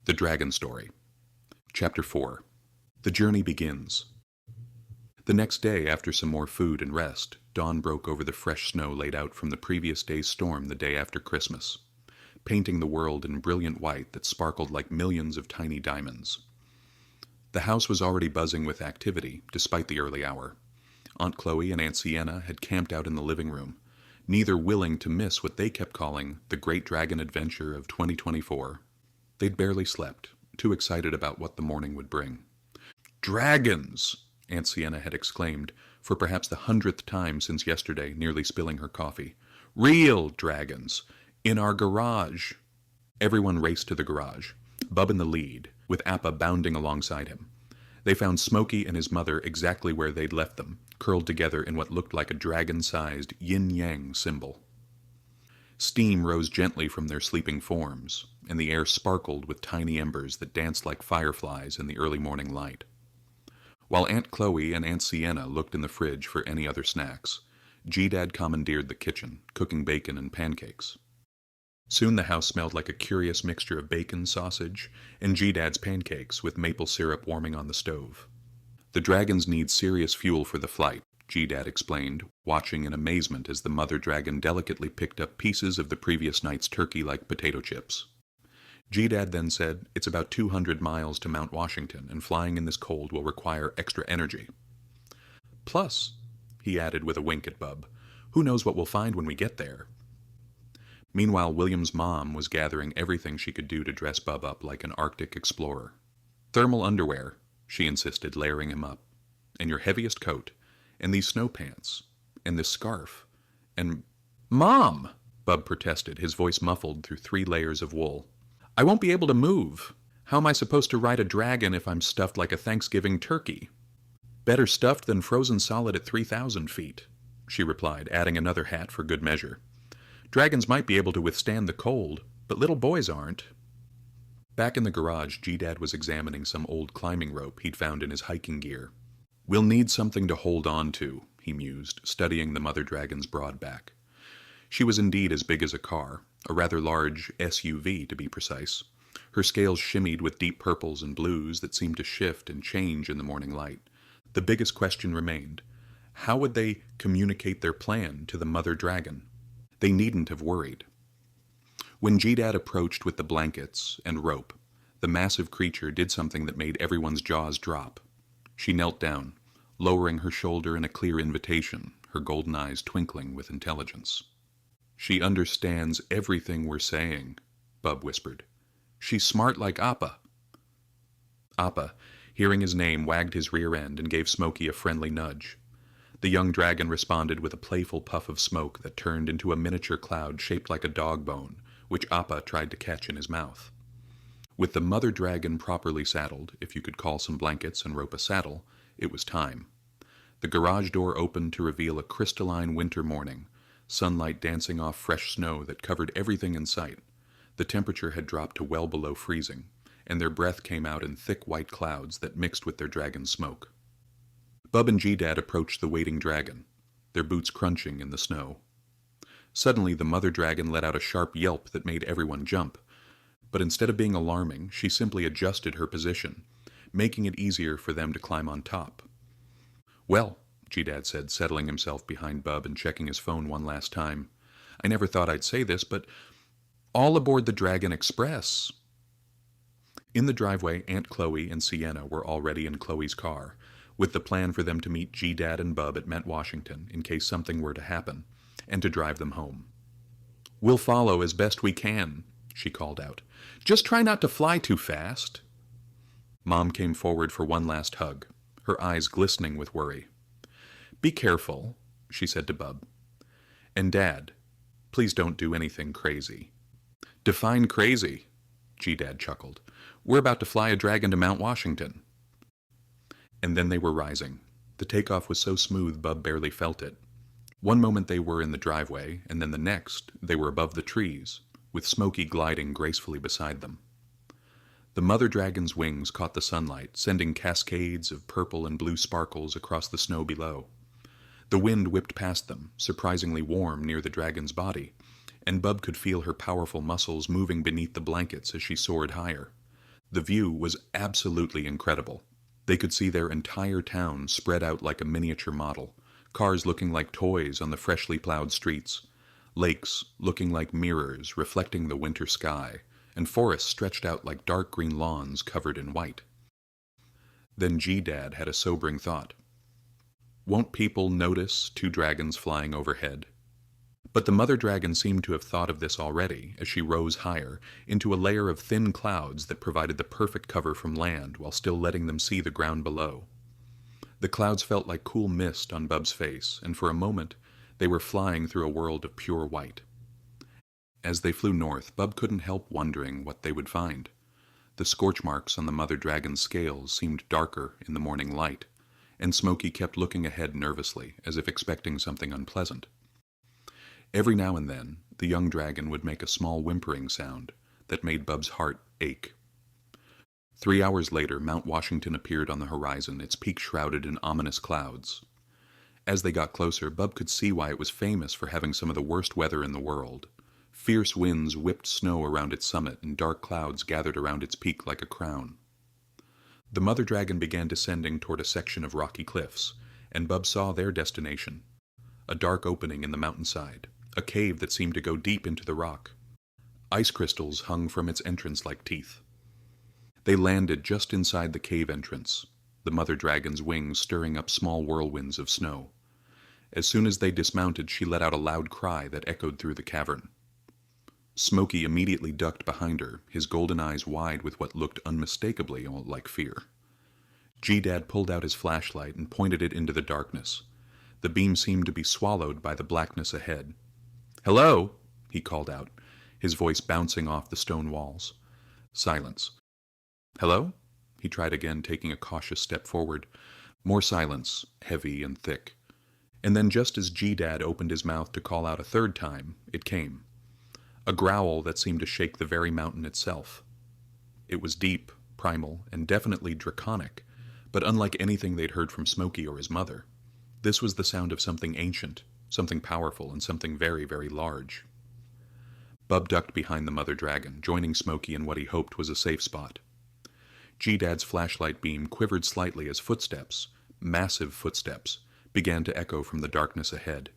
The Dragon Story. Chapter 4. The Journey Begins. The next day, after some more food and rest, dawn broke over the fresh snow laid out from the previous day's storm the day after Christmas, painting the world in brilliant white that sparkled like millions of tiny diamonds. The house was already buzzing with activity, despite the early hour. Aunt Chloe and Aunt Sienna had camped out in the living room, neither willing to miss what they kept calling the Great Dragon Adventure of 2024. They'd barely slept, too excited about what the morning would bring. "Dragons!" Aunt Sienna had exclaimed, for perhaps the 100th time since yesterday, nearly spilling her coffee. "Real dragons! In our garage!" Everyone raced to the garage, Bub in the lead, with Appa bounding alongside him. They found Smokey and his mother exactly where they'd left them, curled together in what looked like a dragon-sized yin-yang symbol. Steam rose gently from their sleeping forms, and the air sparkled with tiny embers that danced like fireflies in the early morning light. While Aunt Chloe and Aunt Sienna looked in the fridge for any other snacks, G-Dad commandeered the kitchen, cooking bacon and pancakes. Soon the house smelled like a curious mixture of bacon, sausage, and G-Dad's pancakes with maple syrup warming on the stove. "The dragons need serious fuel for the flight," G-Dad explained, watching in amazement as the mother dragon delicately picked up pieces of the previous night's turkey like potato chips. G-Dad then said, "It's about 200 miles to Mount Washington, and flying in this cold will require extra energy. Plus," he added with a wink at Bub, "who knows what we'll find when we get there." Meanwhile, William's mom was gathering everything she could do to dress Bub up like an Arctic explorer. "Thermal underwear," she insisted, layering him up, "and your heaviest coat, and these snow pants, and this scarf, and—" "Mom!" Bub protested, his voice muffled through 3 layers of wool. "I won't be able to move. How am I supposed to ride a dragon if I'm stuffed like a Thanksgiving turkey?" "Better stuffed than frozen solid at 3,000 feet, she replied, adding another hat for good measure. "Dragons might be able to withstand the cold, but little boys aren't." Back in the garage, G-Dad was examining some old climbing rope he'd found in his hiking gear. "We'll need something to hold on to," he mused, studying the mother dragon's broad back. She was indeed as big as a car, a rather large SUV to be precise. Her scales shimmied with deep purples and blues that seemed to shift and change in the morning light. The biggest question remained: how would they communicate their plan to the mother dragon? They needn't have worried. When G-Dad approached with the blankets and rope, the massive creature did something that made everyone's jaws drop. She knelt down, lowering her shoulder in a clear invitation, her golden eyes twinkling with intelligence. "She understands everything we're saying," Bub whispered. "She's smart like Appa." Appa, hearing his name, wagged his rear end and gave Smokey a friendly nudge. The young dragon responded with a playful puff of smoke that turned into a miniature cloud shaped like a dog bone, which Appa tried to catch in his mouth. With the mother dragon properly saddled, if you could call some blankets and rope a saddle, it was time. The garage door opened to reveal a crystalline winter morning, sunlight dancing off fresh snow that covered everything in sight. The temperature had dropped to well below freezing, and their breath came out in thick white clouds that mixed with their dragon smoke. Bub and G-Dad approached the waiting dragon, their boots crunching in the snow. Suddenly, the mother dragon let out a sharp yelp that made everyone jump, but instead of being alarming, she simply adjusted her position, making it easier for them to climb on top. "Well," G-Dad said, settling himself behind Bub and checking his phone one last time, "I never thought I'd say this, but all aboard the Dragon Express." In the driveway, Aunt Chloe and Sienna were already in Chloe's car, with the plan for them to meet G-Dad and Bub at Mount Washington in case something were to happen, and to drive them home. "We'll follow as best we can," she called out. "Just try not to fly too fast." Mom came forward for one last hug, her eyes glistening with worry. "Be careful," she said to Bub. "And Dad, please don't do anything crazy." "Define crazy," G-Dad chuckled. "We're about to fly a dragon to Mount Washington." And then they were rising. The takeoff was so smooth Bub barely felt it. One moment they were in the driveway, and then the next they were above the trees, with Smokey gliding gracefully beside them. The mother dragon's wings caught the sunlight, sending cascades of purple and blue sparkles across the snow below. The wind whipped past them, surprisingly warm near the dragon's body, and Bub could feel her powerful muscles moving beneath the blankets as she soared higher. The view was absolutely incredible. They could see their entire town spread out like a miniature model, cars looking like toys on the freshly plowed streets, lakes looking like mirrors reflecting the winter sky, and forests stretched out like dark green lawns covered in white. Then G-Dad had a sobering thought. Won't people notice two dragons flying overhead? But the mother dragon seemed to have thought of this already as she rose higher into a layer of thin clouds that provided the perfect cover from land while still letting them see the ground below. The clouds felt like cool mist on Bub's face, and for a moment they were flying through a world of pure white. As they flew north, Bub couldn't help wondering what they would find. The scorch marks on the mother dragon's scales seemed darker in the morning light, and Smokey kept looking ahead nervously, as if expecting something unpleasant. Every now and then, the young dragon would make a small whimpering sound that made Bub's heart ache. 3 hours later, Mount Washington appeared on the horizon, its peak shrouded in ominous clouds. As they got closer, Bub could see why it was famous for having some of the worst weather in the world. Fierce winds whipped snow around its summit, and dark clouds gathered around its peak like a crown. The mother dragon began descending toward a section of rocky cliffs, and Bub saw their destination, a dark opening in the mountainside, a cave that seemed to go deep into the rock. Ice crystals hung from its entrance like teeth. They landed just inside the cave entrance, the mother dragon's wings stirring up small whirlwinds of snow. As soon as they dismounted, she let out a loud cry that echoed through the cavern. Smokey immediately ducked behind her, his golden eyes wide with what looked unmistakably like fear. G-Dad pulled out his flashlight and pointed it into the darkness. The beam seemed to be swallowed by the blackness ahead. "Hello!" he called out, his voice bouncing off the stone walls. Silence. "Hello?" He tried again, taking a cautious step forward. More silence, heavy and thick. And then just as G-Dad opened his mouth to call out a third time, it came. A growl that seemed to shake the very mountain itself. It was deep, primal, and definitely draconic, but unlike anything they'd heard from Smokey or his mother. This was the sound of something ancient, something powerful, and something very, very large. Bub ducked behind the mother dragon, joining Smokey in what he hoped was a safe spot. G-Dad's flashlight beam quivered slightly as footsteps, massive footsteps, began to echo from the darkness ahead.